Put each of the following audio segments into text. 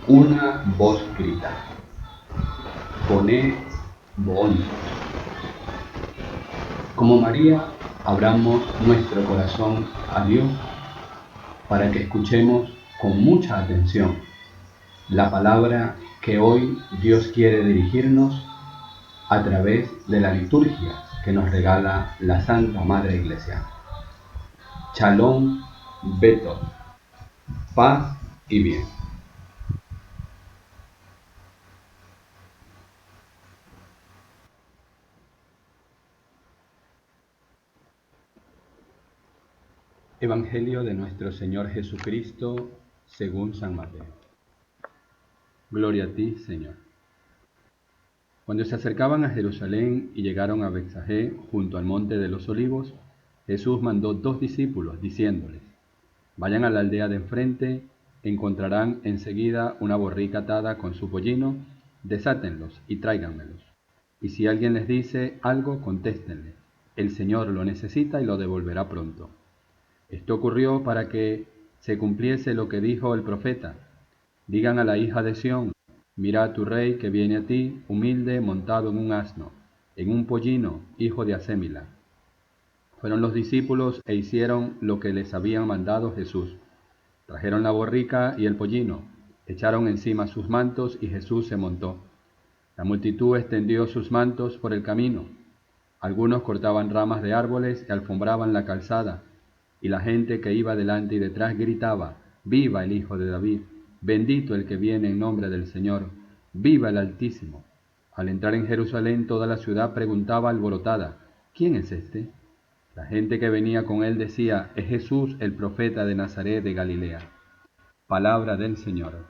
Una voz grita: Poned bon. Como María, abramos nuestro corazón a Dios para que escuchemos con mucha atención la palabra que hoy Dios quiere dirigirnos a través de la liturgia que nos regala la Santa Madre Iglesia. Shalom Beto, paz y bien. Evangelio de nuestro Señor Jesucristo según San Mateo. Gloria a ti, Señor. Cuando se acercaban a Jerusalén y llegaron a Betsagé, junto al monte de los Olivos, Jesús mandó 2 discípulos, diciéndoles: Vayan a la aldea de enfrente, encontrarán enseguida una borrica atada con su pollino, desátenlos y tráiganmelos. Y si alguien les dice algo, contéstenle: El Señor lo necesita y lo devolverá pronto. Esto ocurrió para que se cumpliese lo que dijo el profeta: Digan a la hija de Sión: Mira a tu rey que viene a ti, humilde, montado en un asno, en un pollino, hijo de Asémila. Fueron los discípulos e hicieron lo que les habían mandado Jesús. Trajeron la borrica y el pollino, echaron encima sus mantos y Jesús se montó. La multitud extendió sus mantos por el camino. Algunos cortaban ramas de árboles y alfombraban la calzada, y la gente que iba delante y detrás gritaba: ¡Viva el Hijo de David! ¡Bendito el que viene en nombre del Señor! ¡Viva el Altísimo! Al entrar en Jerusalén, toda la ciudad preguntaba alborotada: ¿Quién es este? La gente que venía con él decía: Es Jesús, el profeta de Nazaret de Galilea. Palabra del Señor.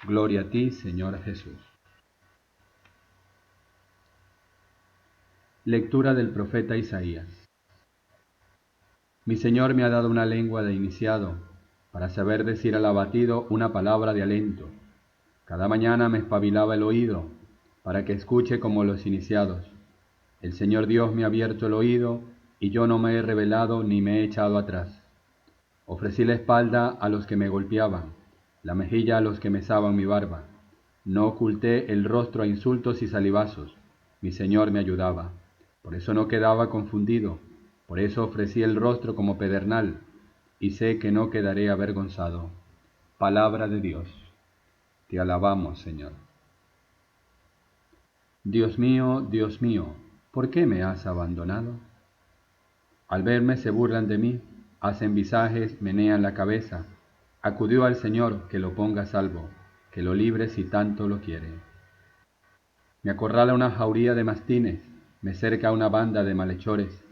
Gloria a ti, Señor Jesús. Lectura del profeta Isaías. Mi Señor me ha dado una lengua de iniciado, para saber decir al abatido una palabra de aliento. Cada mañana me espabilaba el oído, para que escuche como los iniciados. El Señor Dios me ha abierto el oído, y yo no me he rebelado ni me he echado atrás. Ofrecí la espalda a los que me golpeaban, la mejilla a los que mesaban mi barba. No oculté el rostro a insultos y salivazos. Mi Señor me ayudaba. Por eso no quedaba confundido. Por eso ofrecí el rostro como pedernal, y sé que no quedaré avergonzado. Palabra de Dios. Te alabamos, Señor. Dios mío, ¿por qué me has abandonado? Al verme se burlan de mí, hacen visajes, menean la cabeza. Acudió al Señor, que lo ponga a salvo, que lo libre si tanto lo quiere. Me acorrala una jauría de mastines, me cerca una banda de malhechores.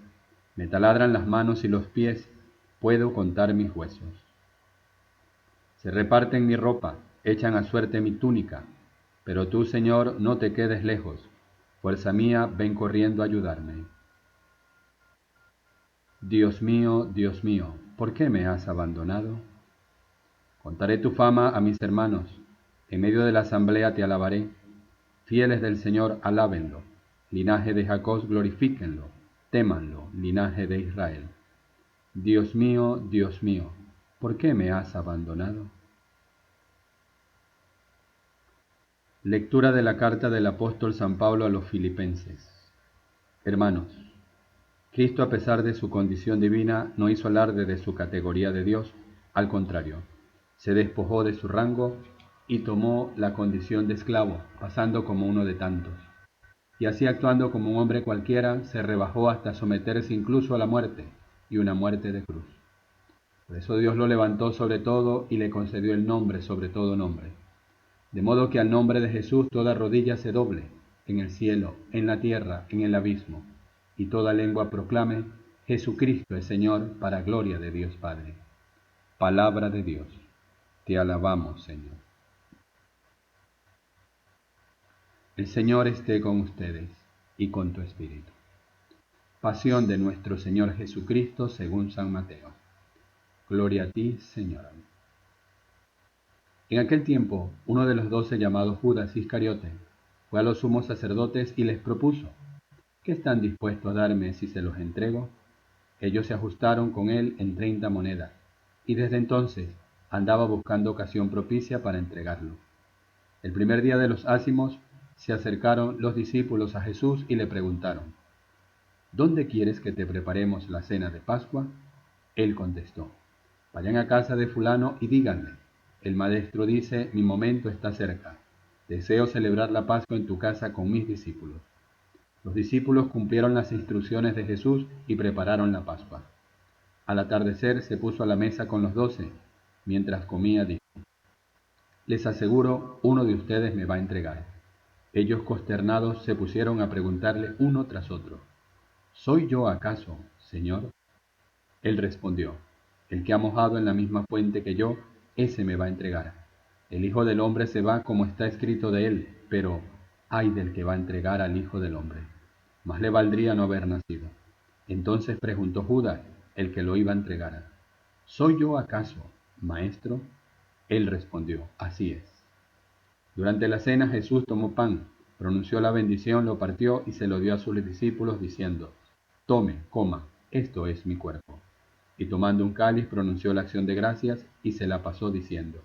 Me taladran las manos y los pies, puedo contar mis huesos. Se reparten mi ropa, echan a suerte mi túnica, pero tú, Señor, no te quedes lejos. Fuerza mía, ven corriendo a ayudarme. Dios mío, ¿por qué me has abandonado? Contaré tu fama a mis hermanos, en medio de la asamblea te alabaré. Fieles del Señor, alábenlo. Linaje de Jacob, glorifíquenlo. Témanlo, linaje de Israel. Dios mío, ¿por qué me has abandonado? Lectura de la carta del apóstol San Pablo a los Filipenses. Hermanos, Cristo, a pesar de su condición divina, no hizo alarde de su categoría de Dios. Al contrario, se despojó de su rango y tomó la condición de esclavo, pasando como uno de tantos. Y así, actuando como un hombre cualquiera, se rebajó hasta someterse incluso a la muerte, y una muerte de cruz. Por eso Dios lo levantó sobre todo y le concedió el nombre sobre todo nombre, de modo que al nombre de Jesús toda rodilla se doble, en el cielo, en la tierra, en el abismo, y toda lengua proclame: Jesucristo es Señor, para gloria de Dios Padre. Palabra de Dios. Te alabamos, Señor. El Señor esté con ustedes y con tu espíritu. Pasión de nuestro Señor Jesucristo según San Mateo. Gloria a ti, Señor. En aquel tiempo, uno de los 12, llamado Judas Iscariote, fue a los sumos sacerdotes y les propuso: ¿Qué están dispuestos a darme si se los entrego? Ellos se ajustaron con él en 30 monedas, y desde entonces andaba buscando ocasión propicia para entregarlo. El primer día de los ácimos se acercaron los discípulos a Jesús y le preguntaron: ¿Dónde quieres que te preparemos la cena de Pascua? Él contestó: Vayan a casa de fulano y díganle: el maestro dice, mi momento está cerca. Deseo celebrar la Pascua en tu casa con mis discípulos. Los discípulos cumplieron las instrucciones de Jesús y prepararon la Pascua. Al atardecer se puso a la mesa con los 12. Mientras comía dijo: Les aseguro, uno de ustedes me va a entregar. Ellos, consternados, se pusieron a preguntarle uno tras otro: ¿Soy yo acaso, Señor? Él respondió: El que ha mojado en la misma fuente que yo, ese me va a entregar. El Hijo del Hombre se va como está escrito de él, pero ay del que va a entregar al Hijo del Hombre. Más le valdría no haber nacido. Entonces preguntó Judas, el que lo iba a entregar: ¿Soy yo acaso, maestro? Él respondió: Así es. Durante la cena Jesús tomó pan, pronunció la bendición, lo partió y se lo dio a sus discípulos diciendo: Tome, coma, esto es mi cuerpo. Y tomando un cáliz pronunció la acción de gracias y se la pasó diciendo: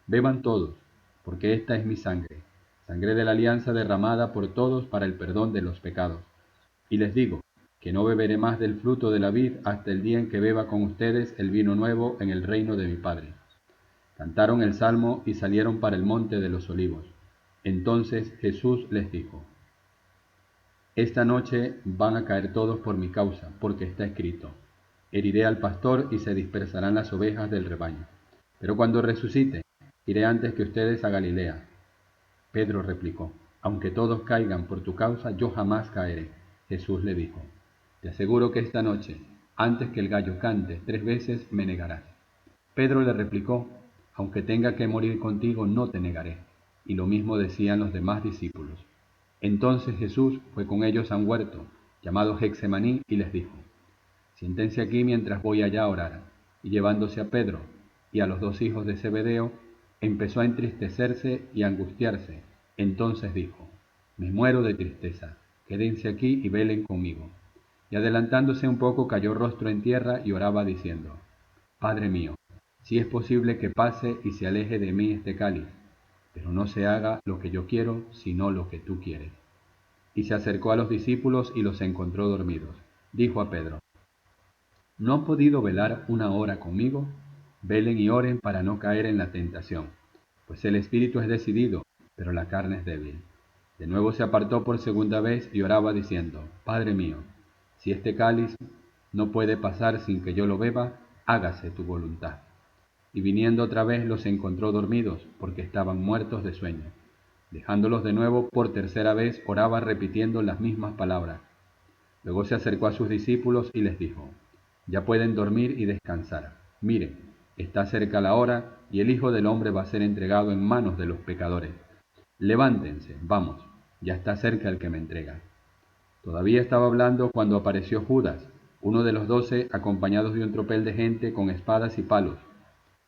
Beban todos, porque esta es mi sangre, sangre de la alianza derramada por todos para el perdón de los pecados. Y les digo que no beberé más del fruto de la vid hasta el día en que beba con ustedes el vino nuevo en el reino de mi Padre. Cantaron el salmo y salieron para el monte de los olivos. Entonces Jesús les dijo: Esta noche van a caer todos por mi causa, porque está escrito: Heriré al pastor y se dispersarán las ovejas del rebaño. Pero cuando resucite, iré antes que ustedes a Galilea. Pedro replicó: Aunque todos caigan por tu causa, yo jamás caeré. Jesús le dijo: Te aseguro que esta noche, antes que el gallo cante 3 veces, me negarás. Pedro le replicó: Aunque tenga que morir contigo, no te negaré. Y lo mismo decían los demás discípulos. Entonces Jesús fue con ellos a un huerto, llamado Getsemaní, y les dijo: Siéntense aquí mientras voy allá a orar. Y llevándose a Pedro y a los 2 hijos de Zebedeo, empezó a entristecerse y a angustiarse. Entonces dijo: Me muero de tristeza, quédense aquí y velen conmigo. Y adelantándose un poco, cayó rostro en tierra y oraba diciendo: Padre mío, si es posible que pase y se aleje de mí este cáliz, pero no se haga lo que yo quiero, sino lo que tú quieres. Y se acercó a los discípulos y los encontró dormidos. Dijo a Pedro: ¿No han podido velar 1 hora conmigo? Velen y oren para no caer en la tentación, pues el espíritu es decidido, pero la carne es débil. De nuevo se apartó por segunda vez y oraba diciendo: Padre mío, si este cáliz no puede pasar sin que yo lo beba, hágase tu voluntad. Y viniendo otra vez los encontró dormidos, porque estaban muertos de sueño. Dejándolos de nuevo por tercera vez, oraba repitiendo las mismas palabras. Luego se acercó a sus discípulos y les dijo: Ya pueden dormir y descansar. Miren, está cerca la hora y el Hijo del Hombre va a ser entregado en manos de los pecadores. Levántense, vamos, ya está cerca el que me entrega. Todavía estaba hablando cuando apareció Judas, uno de los 12, acompañados de un tropel de gente con espadas y palos,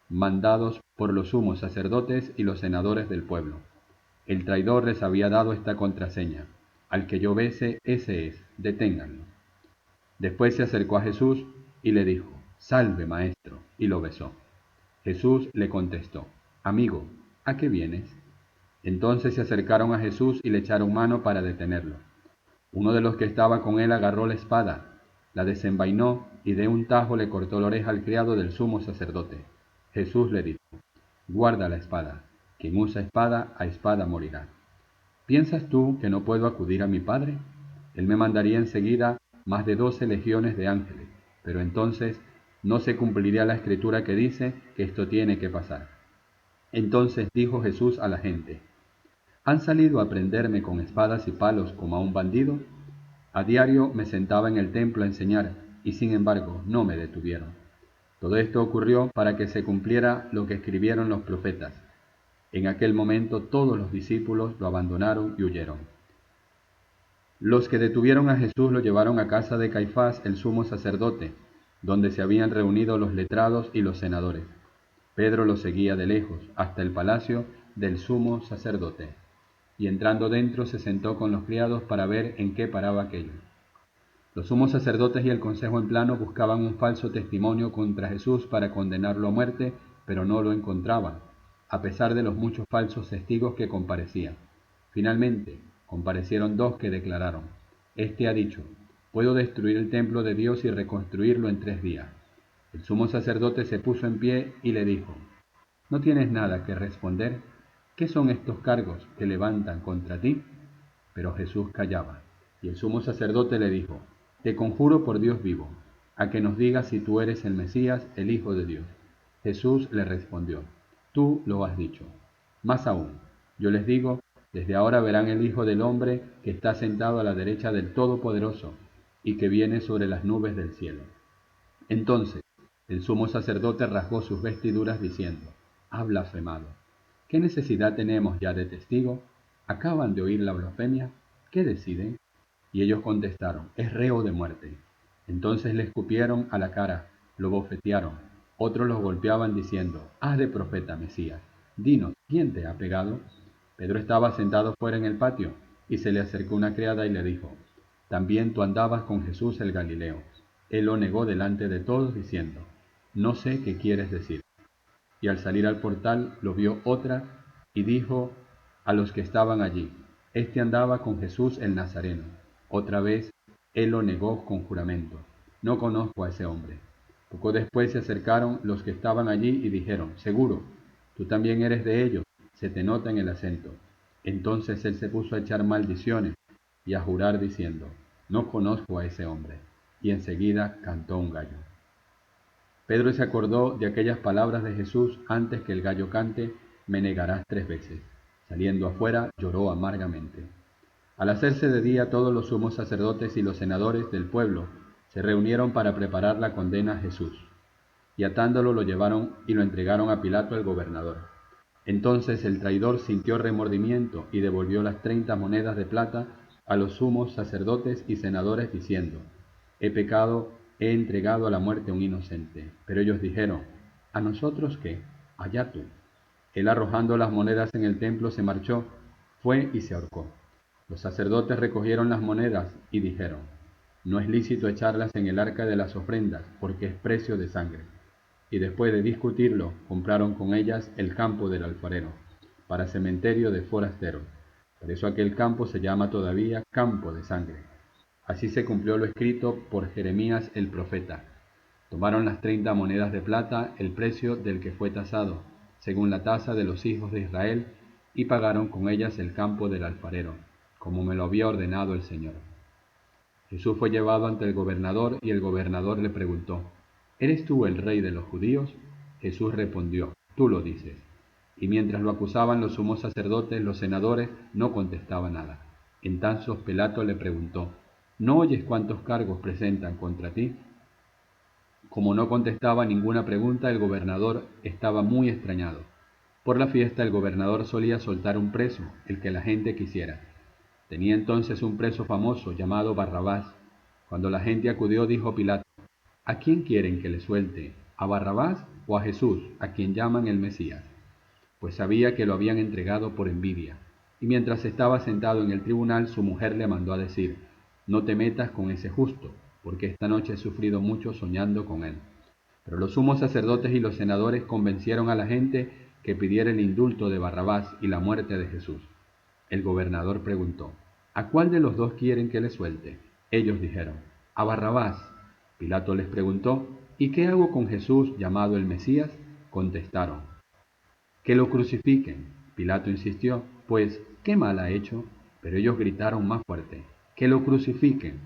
mandados por los sumos sacerdotes y los senadores del pueblo. El traidor les había dado esta contraseña: Al que yo bese, ese es, deténganlo. Después se acercó a Jesús y le dijo: Salve, maestro, y lo besó. Jesús le contestó: Amigo, ¿a qué vienes? Entonces se acercaron a Jesús y le echaron mano para detenerlo. Uno de los que estaba con él agarró la espada, la desenvainó y de un tajo le cortó la oreja al criado del sumo sacerdote. Jesús le dijo: Guarda la espada. Quien usa espada, a espada morirá. ¿Piensas tú que no puedo acudir a mi Padre? Él me mandaría enseguida más de 12 legiones de ángeles, pero entonces no se cumpliría la escritura que dice que esto tiene que pasar. Entonces dijo Jesús a la gente: ¿Han salido a prenderme con espadas y palos como a un bandido? A diario me sentaba en el templo a enseñar, y sin embargo no me detuvieron. Todo esto ocurrió para que se cumpliera lo que escribieron los profetas. En aquel momento todos los discípulos lo abandonaron y huyeron. Los que detuvieron a Jesús lo llevaron a casa de Caifás, el sumo sacerdote, donde se habían reunido los letrados y los senadores. Pedro lo seguía de lejos, hasta el palacio del sumo sacerdote, y entrando dentro se sentó con los criados para ver en qué paraba aquello. Los sumos sacerdotes y el consejo en plano buscaban un falso testimonio contra Jesús para condenarlo a muerte, pero no lo encontraban, a pesar de los muchos falsos testigos que comparecían. Finalmente, comparecieron 2 que declararon: Este ha dicho, puedo destruir el templo de Dios y reconstruirlo en 3 días. El sumo sacerdote se puso en pie y le dijo: ¿No tienes nada que responder? ¿Qué son estos cargos que levantan contra ti? Pero Jesús callaba. Y el sumo sacerdote le dijo: Te conjuro por Dios vivo, a que nos digas si tú eres el Mesías, el Hijo de Dios. Jesús le respondió: Tú lo has dicho. Más aún, yo les digo, desde ahora verán el Hijo del Hombre que está sentado a la derecha del Todopoderoso y que viene sobre las nubes del cielo. Entonces el sumo sacerdote rasgó sus vestiduras diciendo: Ha blasfemado. ¿Qué necesidad tenemos ya de testigo? ¿Acaban de oír la blasfemia? ¿Qué deciden? Y ellos contestaron: Es reo de muerte. Entonces le escupieron a la cara, lo bofetearon. Otros los golpeaban diciendo: Haz de profeta, Mesías. Dinos, ¿quién te ha pegado? Pedro estaba sentado fuera en el patio, y se le acercó una criada y le dijo: También tú andabas con Jesús el Galileo. Él lo negó delante de todos diciendo: No sé qué quieres decir. Y al salir al portal lo vio otra y dijo a los que estaban allí: Este andaba con Jesús el Nazareno. Otra vez él lo negó con juramento: No conozco a ese hombre. Poco después se acercaron los que estaban allí y dijeron: Seguro, tú también eres de ellos, se te nota en el acento. Entonces él se puso a echar maldiciones y a jurar diciendo: No conozco a ese hombre. Y enseguida cantó un gallo. Pedro se acordó de aquellas palabras de Jesús: Antes que el gallo cante, me negarás 3 veces. Saliendo afuera, lloró amargamente. Al hacerse de día, todos los sumos sacerdotes y los senadores del pueblo se reunieron para preparar la condena a Jesús, y atándolo lo llevaron y lo entregaron a Pilato el gobernador. Entonces el traidor sintió remordimiento y devolvió las 30 monedas de plata a los sumos sacerdotes y senadores diciendo: He pecado, he entregado a la muerte a un inocente. Pero ellos dijeron: ¿A nosotros qué? Allá tú. Él, arrojando las monedas en el templo, se marchó, fue y se ahorcó. Los sacerdotes recogieron las monedas y dijeron: No es lícito echarlas en el arca de las ofrendas, porque es precio de sangre. Y después de discutirlo, compraron con ellas el campo del alfarero, para cementerio de forasteros. Por eso aquel campo se llama todavía campo de sangre. Así se cumplió lo escrito por Jeremías el profeta: Tomaron las 30 monedas de plata, el precio del que fue tasado, según la tasa de los hijos de Israel, y pagaron con ellas el campo del alfarero, como me lo había ordenado el Señor. Jesús fue llevado ante el gobernador, y el gobernador le preguntó: ¿Eres tú el rey de los judíos? Jesús respondió: Tú lo dices. Y mientras lo acusaban los sumos sacerdotes, los senadores, no contestaba nada. Entonces Pilato le preguntó: ¿No oyes cuántos cargos presentan contra ti? Como no contestaba ninguna pregunta, el gobernador estaba muy extrañado. Por la fiesta el gobernador solía soltar un preso, el que la gente quisiera. Tenía entonces un preso famoso llamado Barrabás. Cuando la gente acudió, dijo Pilato: ¿A quién quieren que le suelte? ¿A Barrabás o a Jesús, a quien llaman el Mesías? Pues sabía que lo habían entregado por envidia. Y mientras estaba sentado en el tribunal, su mujer le mandó a decir: No te metas con ese justo, porque esta noche he sufrido mucho soñando con él. Pero los sumos sacerdotes y los senadores convencieron a la gente que pidiera el indulto de Barrabás y la muerte de Jesús. El gobernador preguntó: ¿A cuál de los 2 quieren que le suelte? Ellos dijeron: A Barrabás. Pilato les preguntó: ¿Y qué hago con Jesús llamado el Mesías? Contestaron: Que lo crucifiquen. Pilato insistió: Pues, ¿qué mal ha hecho? Pero ellos gritaron más fuerte: Que lo crucifiquen.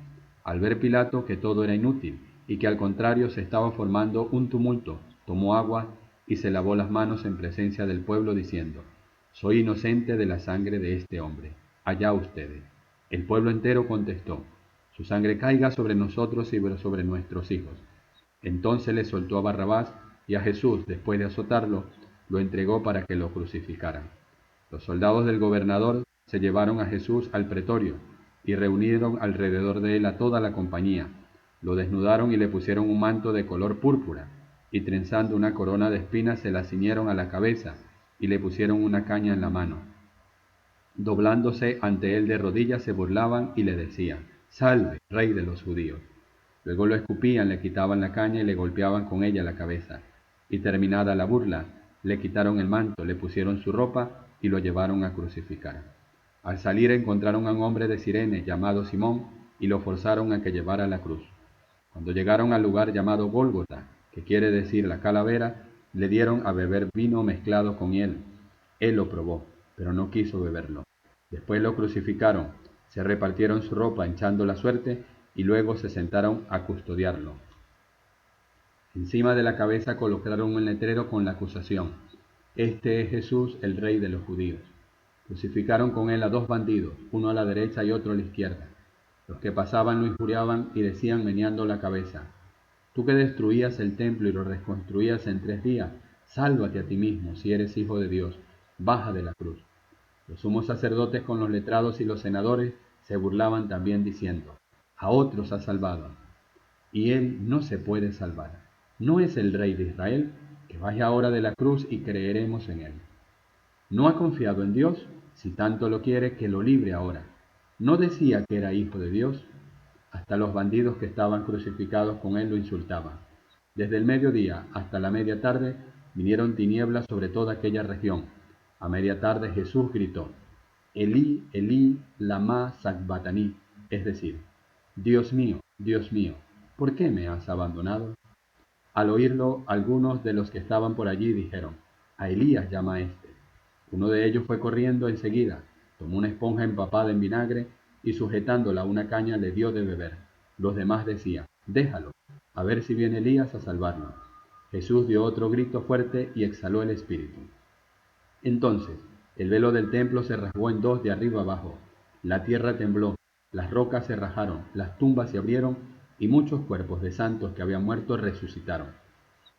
Al ver Pilato que todo era inútil y que al contrario se estaba formando un tumulto, tomó agua y se lavó las manos en presencia del pueblo diciendo: Soy inocente de la sangre de este hombre. Allá ustedes. El pueblo entero contestó: Su sangre caiga sobre nosotros y sobre nuestros hijos. Entonces le soltó a Barrabás, y a Jesús, después de azotarlo, lo entregó para que lo crucificaran. Los soldados del gobernador se llevaron a Jesús al pretorio y reunieron alrededor de él a toda la compañía. Lo desnudaron y le pusieron un manto de color púrpura, y trenzando una corona de espinas se la ciñeron a la cabeza y le pusieron una caña en la mano. Doblándose ante él de rodillas se burlaban y le decían: Salve, rey de los judíos. Luego lo escupían, le quitaban la caña y le golpeaban con ella la cabeza. Y terminada la burla, le quitaron el manto, le pusieron su ropa y lo llevaron a crucificar. Al salir encontraron a un hombre de Cirene llamado Simón y lo forzaron a que llevara la cruz. Cuando llegaron al lugar llamado Gólgota, que quiere decir la calavera, le dieron a beber vino mezclado con hiel. Él lo probó, pero no quiso beberlo. Después lo crucificaron, se repartieron su ropa echando la suerte y luego se sentaron a custodiarlo. Encima de la cabeza colocaron un letrero con la acusación: Este es Jesús, el Rey de los judíos. Crucificaron con él a 2 bandidos, uno a la derecha y otro a la izquierda. Los que pasaban lo injuriaban y decían meneando la cabeza: Tú que destruías el templo y lo reconstruías en 3 días, sálvate a ti mismo, si eres hijo de Dios, baja de la cruz. Los sumos sacerdotes con los letrados y los senadores se burlaban también diciendo: A otros ha salvado, y él no se puede salvar. ¿No es el Rey de Israel? Que baje ahora de la cruz y creeremos en él. ¿No ha confiado en Dios? Si tanto lo quiere, que lo libre ahora. ¿No decía que era hijo de Dios? Hasta los bandidos que estaban crucificados con él lo insultaban. Desde el mediodía hasta la media tarde vinieron tinieblas sobre toda aquella región. A media tarde Jesús gritó: Elí, Elí, lama sabactani, es decir, Dios mío, ¿por qué me has abandonado? Al oírlo, algunos de los que estaban por allí dijeron: A Elías llama a este. Uno de ellos fue corriendo enseguida, tomó una esponja empapada en vinagre y sujetándola a una caña le dio de beber. Los demás decían: Déjalo, a ver si viene Elías a salvarnos. Jesús dio otro grito fuerte y exhaló el espíritu. Entonces el velo del templo se rasgó en 2 de arriba abajo. La tierra tembló, las rocas se rajaron, las tumbas se abrieron y muchos cuerpos de santos que habían muerto resucitaron.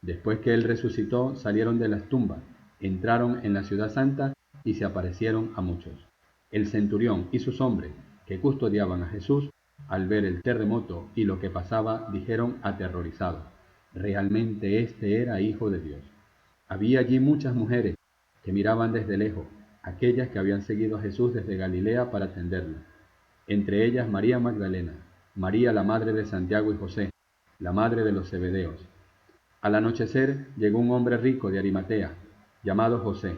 Después que él resucitó, salieron de las tumbas, entraron en la ciudad santa y se aparecieron a muchos. El centurión y sus hombres, que custodiaban a Jesús, al ver el terremoto y lo que pasaba, dijeron aterrorizados: Realmente este era hijo de Dios. Había allí muchas mujeres que miraban desde lejos, aquellas que habían seguido a Jesús desde Galilea para atenderlo. Entre ellas María Magdalena, María la madre de Santiago y José, la madre de los Zebedeos. Al anochecer llegó un hombre rico de Arimatea, llamado José.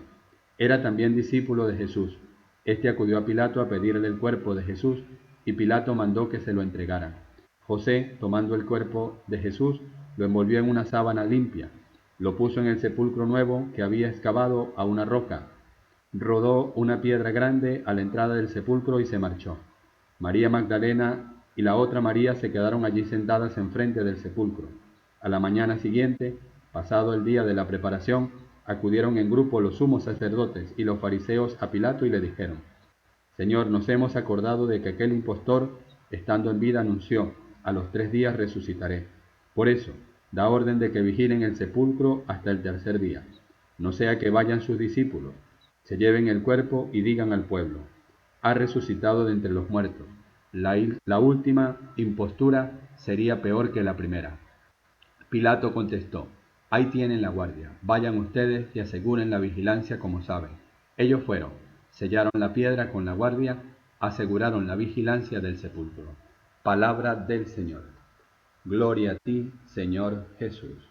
Era también discípulo de Jesús. Este acudió a Pilato a pedirle el cuerpo de Jesús, y Pilato mandó que se lo entregaran. José, tomando el cuerpo de Jesús, lo envolvió en una sábana limpia, lo puso en el sepulcro nuevo que había excavado a una roca, rodó una piedra grande a la entrada del sepulcro y se marchó. María Magdalena y la otra María se quedaron allí sentadas enfrente del sepulcro. A la mañana siguiente, pasado el día de la preparación, acudieron en grupo los sumos sacerdotes y los fariseos a Pilato y le dijeron: Señor, nos hemos acordado de que aquel impostor, estando en vida, anunció: a los 3 días resucitaré. Por eso, da orden de que vigilen el sepulcro hasta el 3er día, no sea que vayan sus discípulos, se lleven el cuerpo y digan al pueblo: ha resucitado de entre los muertos. La última impostura sería peor que la primera. Pilato contestó: Ahí tienen la guardia, vayan ustedes y aseguren la vigilancia como saben. Ellos fueron, sellaron la piedra con la guardia, aseguraron la vigilancia del sepulcro. Palabra del Señor. Gloria a ti, Señor Jesús.